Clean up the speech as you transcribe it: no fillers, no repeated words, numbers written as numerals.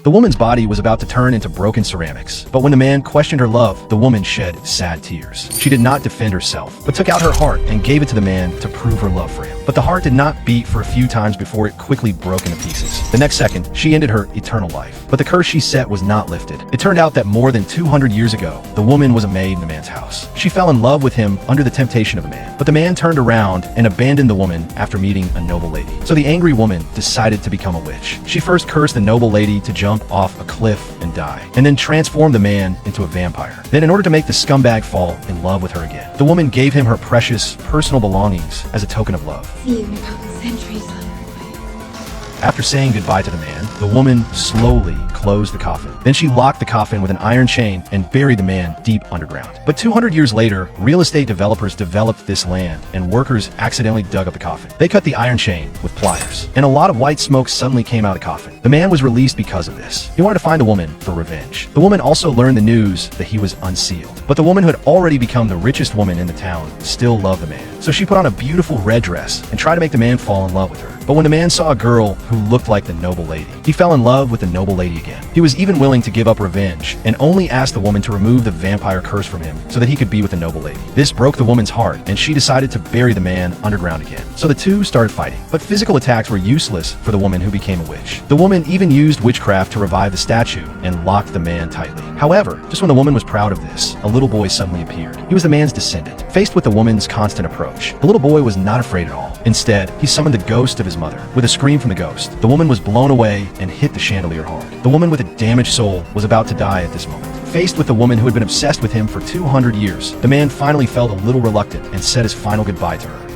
The woman's body was about to turn into broken ceramics, but when the man questioned her love, the woman shed sad tears. She did not defend herself, but took out her heart and gave it to the man to prove her love for him. But the heart did not beat for a few times before it quickly broke into pieces. The next second, she ended her eternal life. But the curse she set was not lifted. It turned out that more than 200 years ago, the woman was a maid in the man's house. She fell in love with him under the temptation of the man. But the man turned around and abandoned the woman after meeting a noble lady. So the angry woman decided to become a witch. She first cursed the noble lady to jump off a cliff and die, and then transformed the man into a vampire. Then, in order to make the scumbag fall in love with her again, the woman gave him her precious personal belongings as a token of love. See you in a couple centuries, Leonard. After saying goodbye to the man, the woman slowly closed the coffin. Then she locked the coffin with an iron chain and buried the man deep underground. But 200 years later, real estate developers developed this land, and workers accidentally dug up the coffin. They cut the iron chain with pliers, and a lot of white smoke suddenly came out of the coffin. The man was released because of this. He wanted to find the woman for revenge. The woman also learned the news that he was unsealed. But the woman who had already become the richest woman in the town still loved the man. So she put on a beautiful red dress and tried to make the man fall in love with her. But when the man saw a girl who looked like the noble lady, he fell in love with the noble lady again. He was even willing to give up revenge and only asked the woman to remove the vampire curse from him so that he could be with the noble lady. This broke the woman's heart, and she decided to bury the man underground again. So the two started fighting, but physical attacks were useless for the woman who became a witch. The woman even used witchcraft to revive the statue and locked the man tightly. However, just when the woman was proud of this, a little boy suddenly appeared. He was the man's descendant. Faced with the woman's constant approach, the little boy was not afraid at all. Instead, he summoned the ghost of his mother. With a scream from the ghost, the woman was blown away and hit the chandelier hard. The woman with a damaged soul was about to die at this moment. Faced with the woman who had been obsessed with him for 200 years, the man finally felt a little reluctant and said his final goodbye to her.